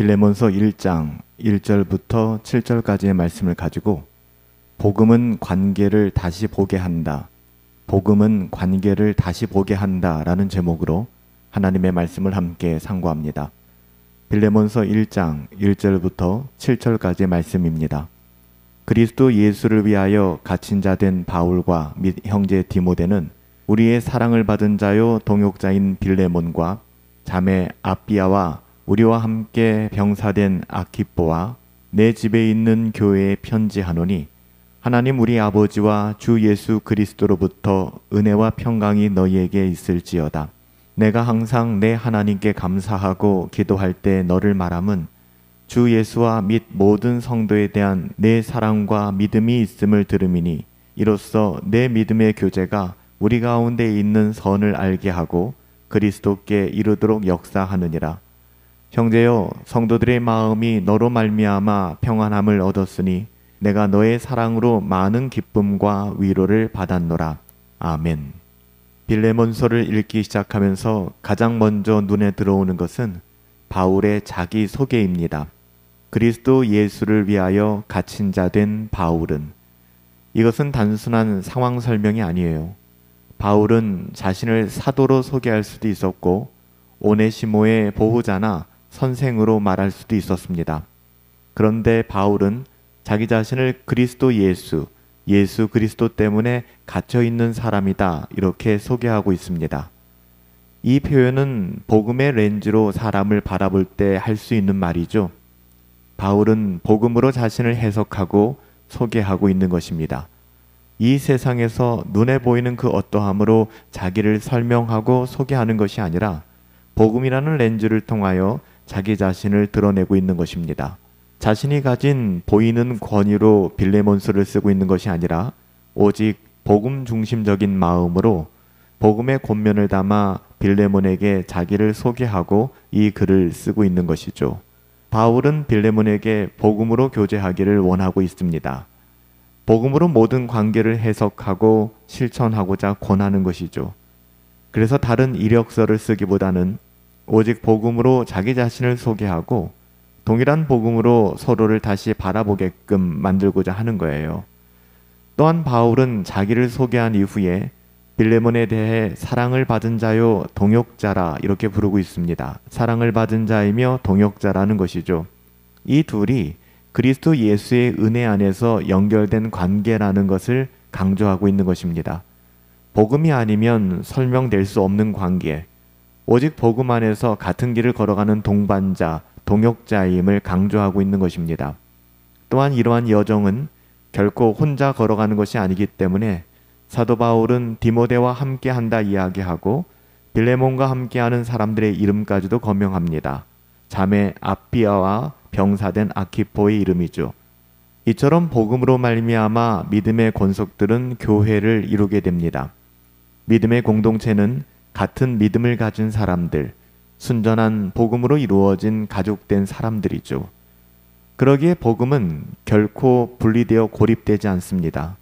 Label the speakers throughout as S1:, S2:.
S1: 빌레몬서 1장 1절부터 7절까지의 말씀을 가지고 복음은 관계를 다시 보게 한다. 복음은 관계를 다시 보게 한다 라는 제목으로 하나님의 말씀을 함께 상고합니다. 빌레몬서 1장 1절부터 7절까지의 말씀입니다. 그리스도 예수를 위하여 갇힌 자 된 바울과 및 형제 디모데는 우리의 사랑을 받은 자요 동역자인 빌레몬과 자매 아비아와 우리와 함께 병사된 아키뽀와 내 집에 있는 교회에 편지하노니 하나님 우리 아버지와 주 예수 그리스도로부터 은혜와 평강이 너희에게 있을지어다. 내가 항상 내 하나님께 감사하고 기도할 때 너를 말함은 주 예수와 및 모든 성도에 대한 내 사랑과 믿음이 있음을 들음이니 이로써 내 믿음의 교제가 우리 가운데 있는 선을 알게 하고 그리스도께 이르도록 역사하느니라. 형제여, 성도들의 마음이 너로 말미암아 평안함을 얻었으니 내가 너의 사랑으로 많은 기쁨과 위로를 받았노라. 아멘. 빌레몬서를 읽기 시작하면서 가장 먼저 눈에 들어오는 것은 바울의 자기 소개입니다. 그리스도 예수를 위하여 갇힌 자 된 바울은, 이것은 단순한 상황 설명이 아니에요. 바울은 자신을 사도로 소개할 수도 있었고 오네시모의 보호자나 선생으로 말할 수도 있었습니다. 그런데 바울은 자기 자신을 그리스도 예수 그리스도 때문에 갇혀있는 사람이다 이렇게 소개하고 있습니다. 이 표현은 복음의 렌즈로 사람을 바라볼 때 할 수 있는 말이죠. 바울은 복음으로 자신을 해석하고 소개하고 있는 것입니다. 이 세상에서 눈에 보이는 그 어떠함으로 자기를 설명하고 소개하는 것이 아니라 복음이라는 렌즈를 통하여 자기 자신을 드러내고 있는 것입니다. 자신이 가진 보이는 권위로 빌레몬서를 쓰고 있는 것이 아니라 오직 복음 중심적인 마음으로 복음의 권면을 담아 빌레몬에게 자기를 소개하고 이 글을 쓰고 있는 것이죠. 바울은 빌레몬에게 복음으로 교제하기를 원하고 있습니다. 복음으로 모든 관계를 해석하고 실천하고자 권하는 것이죠. 그래서 다른 이력서를 쓰기보다는 오직 복음으로 자기 자신을 소개하고 동일한 복음으로 서로를 다시 바라보게끔 만들고자 하는 거예요. 또한 바울은 자기를 소개한 이후에 빌레몬에 대해 사랑을 받은 자요 동역자라 이렇게 부르고 있습니다. 사랑을 받은 자이며 동역자라는 것이죠. 이 둘이 그리스도 예수의 은혜 안에서 연결된 관계라는 것을 강조하고 있는 것입니다. 복음이 아니면 설명될 수 없는 관계, 오직 복음 안에서 같은 길을 걸어가는 동반자, 동역자임을 강조하고 있는 것입니다. 또한 이러한 여정은 결코 혼자 걸어가는 것이 아니기 때문에 사도 바울은 디모데와 함께한다 이야기하고 빌레몬과 함께하는 사람들의 이름까지도 거명합니다. 자매 아비아와 병사된 아키포의 이름이죠. 이처럼 복음으로 말미암아 믿음의 권속들은 교회를 이루게 됩니다. 믿음의 공동체는 같은 믿음을 가진 사람들, 순전한 복음으로 이루어진 가족된 사람들이죠. 그러기에 복음은 결코 분리되어 고립되지 않습니다.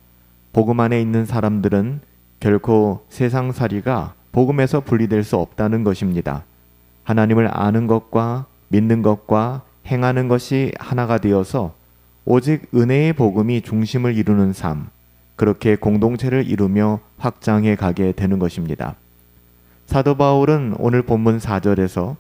S1: 복음 안에 있는 사람들은 결코 세상살이가 복음에서 분리될 수 없다는 것입니다. 하나님을 아는 것과 믿는 것과 행하는 것이 하나가 되어서 오직 은혜의 복음이 중심을 이루는 삶, 그렇게 공동체를 이루며 확장해 가게 되는 것입니다. 사도 바울은 오늘 본문 4절에서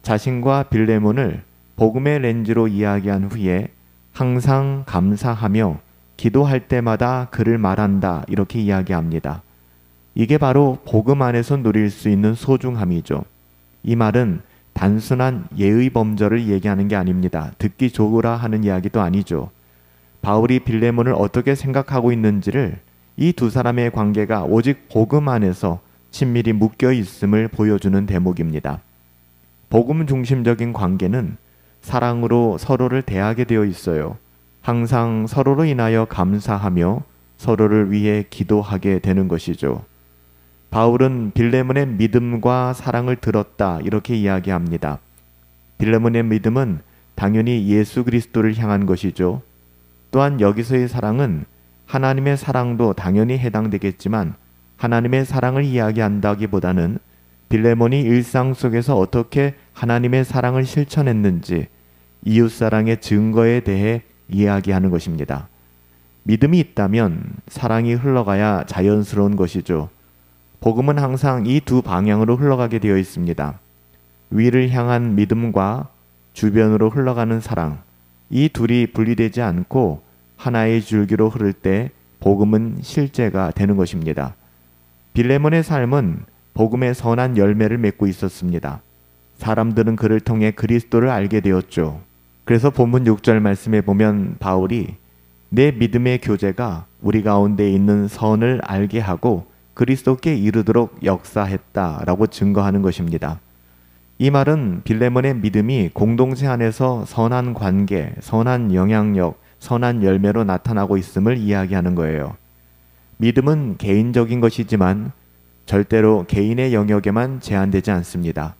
S1: 자신과 빌레몬을 복음의 렌즈로 이야기한 후에 항상 감사하며 기도할 때마다 그를 말한다 이렇게 이야기합니다. 이게 바로 복음 안에서 누릴 수 있는 소중함이죠. 이 말은 단순한 예의 범절을 얘기하는 게 아닙니다. 듣기 좋으라 하는 이야기도 아니죠. 바울이 빌레몬을 어떻게 생각하고 있는지를 이 두 사람의 관계가 오직 복음 안에서 친밀히 묶여 있음을 보여주는 대목입니다. 복음 중심적인 관계는 사랑으로 서로를 대하게 되어 있어요. 항상 서로로 인하여 감사하며 서로를 위해 기도하게 되는 것이죠. 바울은 빌레몬의 믿음과 사랑을 들었다 이렇게 이야기합니다. 빌레몬의 믿음은 당연히 예수 그리스도를 향한 것이죠. 또한 여기서의 사랑은 하나님의 사랑도 당연히 해당되겠지만 하나님의 사랑을 이야기한다기보다는 빌레몬이 일상 속에서 어떻게 하나님의 사랑을 실천했는지, 이웃사랑의 증거에 대해 이야기하는 것입니다. 믿음이 있다면 사랑이 흘러가야 자연스러운 것이죠. 복음은 항상 이 두 방향으로 흘러가게 되어 있습니다. 위를 향한 믿음과 주변으로 흘러가는 사랑, 이 둘이 분리되지 않고 하나의 줄기로 흐를 때 복음은 실제가 되는 것입니다. 빌레몬의 삶은 복음의 선한 열매를 맺고 있었습니다. 사람들은 그를 통해 그리스도를 알게 되었죠. 그래서 본문 6절 말씀에 보면 바울이 내 믿음의 교제가 우리 가운데 있는 선을 알게 하고 그리스도께 이르도록 역사했다라고 증거하는 것입니다. 이 말은 빌레몬의 믿음이 공동체 안에서 선한 관계, 선한 영향력, 선한 열매로 나타나고 있음을 이야기하는 거예요. 믿음은 개인적인 것이지만 절대로 개인의 영역에만 제한되지 않습니다.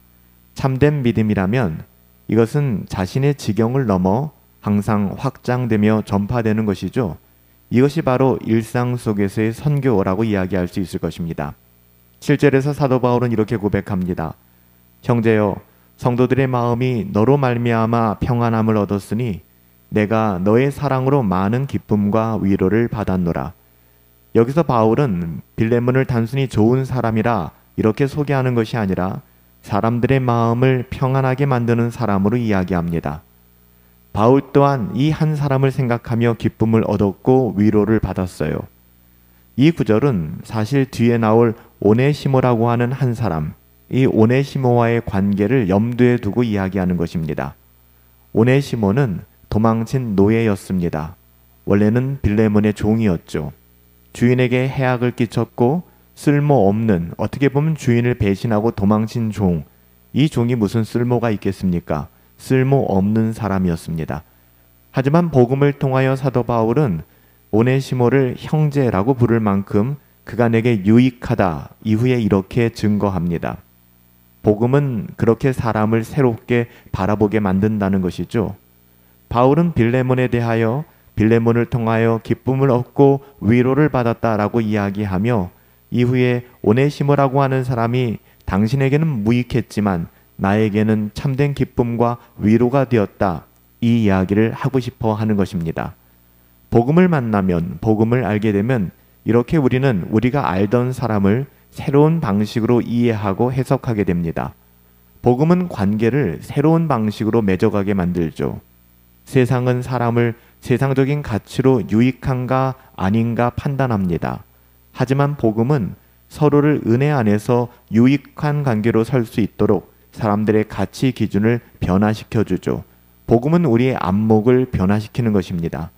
S1: 참된 믿음이라면 이것은 자신의 지경을 넘어 항상 확장되며 전파되는 것이죠. 이것이 바로 일상 속에서의 선교라고 이야기할 수 있을 것입니다. 7절에서 사도 바울은 이렇게 고백합니다. 형제여, 성도들의 마음이 너로 말미암아 평안함을 얻었으니 내가 너의 사랑으로 많은 기쁨과 위로를 받았노라. 여기서 바울은 빌레몬을 단순히 좋은 사람이라 이렇게 소개하는 것이 아니라 사람들의 마음을 평안하게 만드는 사람으로 이야기합니다. 바울 또한 이 한 사람을 생각하며 기쁨을 얻었고 위로를 받았어요. 이 구절은 사실 뒤에 나올 오네시모라고 하는 한 사람, 이 오네시모와의 관계를 염두에 두고 이야기하는 것입니다. 오네시모는 도망친 노예였습니다. 원래는 빌레몬의 종이었죠. 주인에게 해악을 끼쳤고 쓸모없는, 어떻게 보면 주인을 배신하고 도망친 종, 이 종이 무슨 쓸모가 있겠습니까? 쓸모없는 사람이었습니다. 하지만 복음을 통하여 사도 바울은 오네시모를 형제라고 부를 만큼 그가 내게 유익하다 이후에 이렇게 증거합니다. 복음은 그렇게 사람을 새롭게 바라보게 만든다는 것이죠. 바울은 빌레몬에 대하여 빌레몬을 통하여 기쁨을 얻고 위로를 받았다라고 이야기하며 이후에 오네시모라고 하는 사람이 당신에게는 무익했지만 나에게는 참된 기쁨과 위로가 되었다, 이 이야기를 하고 싶어 하는 것입니다. 복음을 만나면, 복음을 알게 되면 이렇게 우리는 우리가 알던 사람을 새로운 방식으로 이해하고 해석하게 됩니다. 복음은 관계를 새로운 방식으로 맺어가게 만들죠. 세상은 사람을 세상적인 가치로 유익한가 아닌가 판단합니다. 하지만 복음은 서로를 은혜 안에서 유익한 관계로 설 수 있도록 사람들의 가치 기준을 변화시켜 주죠. 복음은 우리의 안목을 변화시키는 것입니다.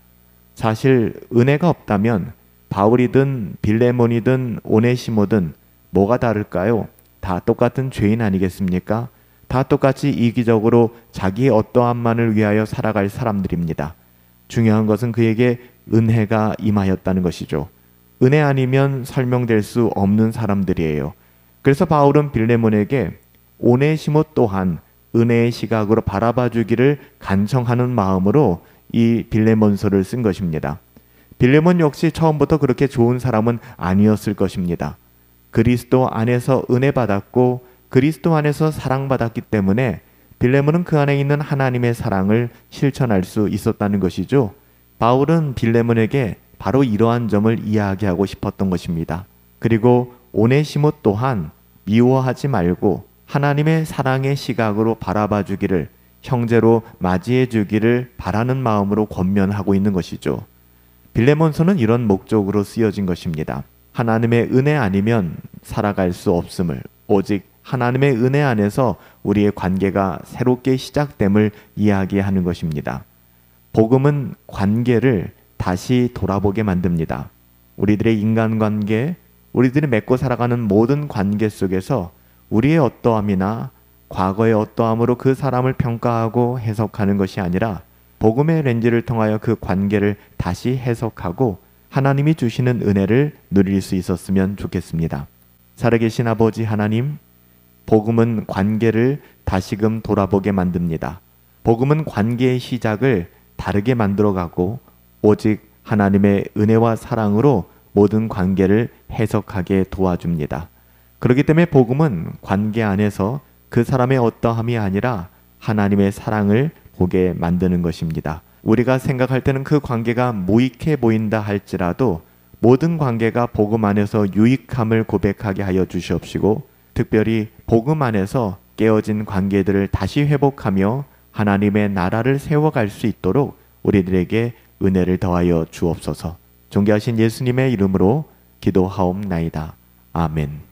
S1: 사실 은혜가 없다면 바울이든 빌레몬이든 오네시모든 뭐가 다를까요? 다 똑같은 죄인 아니겠습니까? 다 똑같이 이기적으로 자기의 어떠함만을 위하여 살아갈 사람들입니다. 중요한 것은 그에게 은혜가 임하였다는 것이죠. 은혜 아니면 설명될 수 없는 사람들이에요. 그래서 바울은 빌레몬에게 오네시모 또한 은혜의 시각으로 바라봐 주기를 간청하는 마음으로 이 빌레몬서를 쓴 것입니다. 빌레몬 역시 처음부터 그렇게 좋은 사람은 아니었을 것입니다. 그리스도 안에서 은혜 받았고 그리스도 안에서 사랑받았기 때문에 빌레몬은 그 안에 있는 하나님의 사랑을 실천할 수 있었다는 것이죠. 바울은 빌레몬에게 바로 이러한 점을 이야기하고 싶었던 것입니다. 그리고 오네시모 또한 미워하지 말고 하나님의 사랑의 시각으로 바라봐 주기를, 형제로 맞이해 주기를 바라는 마음으로 권면하고 있는 것이죠. 빌레몬서는 이런 목적으로 쓰여진 것입니다. 하나님의 은혜 아니면 살아갈 수 없음을, 오직 하나님의 은혜 안에서 우리의 관계가 새롭게 시작됨을 이야기하는 것입니다. 복음은 관계를 다시 돌아보게 만듭니다. 우리들의 인간관계, 우리들이 맺고 살아가는 모든 관계 속에서 우리의 어떠함이나 과거의 어떠함으로 그 사람을 평가하고 해석하는 것이 아니라 복음의 렌즈를 통하여 그 관계를 다시 해석하고 하나님이 주시는 은혜를 누릴 수 있었으면 좋겠습니다. 살아계신 아버지 하나님, 복음은 관계를 다시금 돌아보게 만듭니다. 복음은 관계의 시작을 다르게 만들어가고 오직 하나님의 은혜와 사랑으로 모든 관계를 해석하게 도와줍니다. 그렇기 때문에 복음은 관계 안에서 그 사람의 어떠함이 아니라 하나님의 사랑을 보게 만드는 것입니다. 우리가 생각할 때는 그 관계가 무익해 보인다 할지라도 모든 관계가 복음 안에서 유익함을 고백하게 하여 주시옵시고, 특별히 복음 안에서 깨어진 관계들을 다시 회복하며 하나님의 나라를 세워갈 수 있도록 우리들에게 은혜를 더하여 주옵소서. 존귀하신 예수님의 이름으로 기도하옵나이다. 아멘.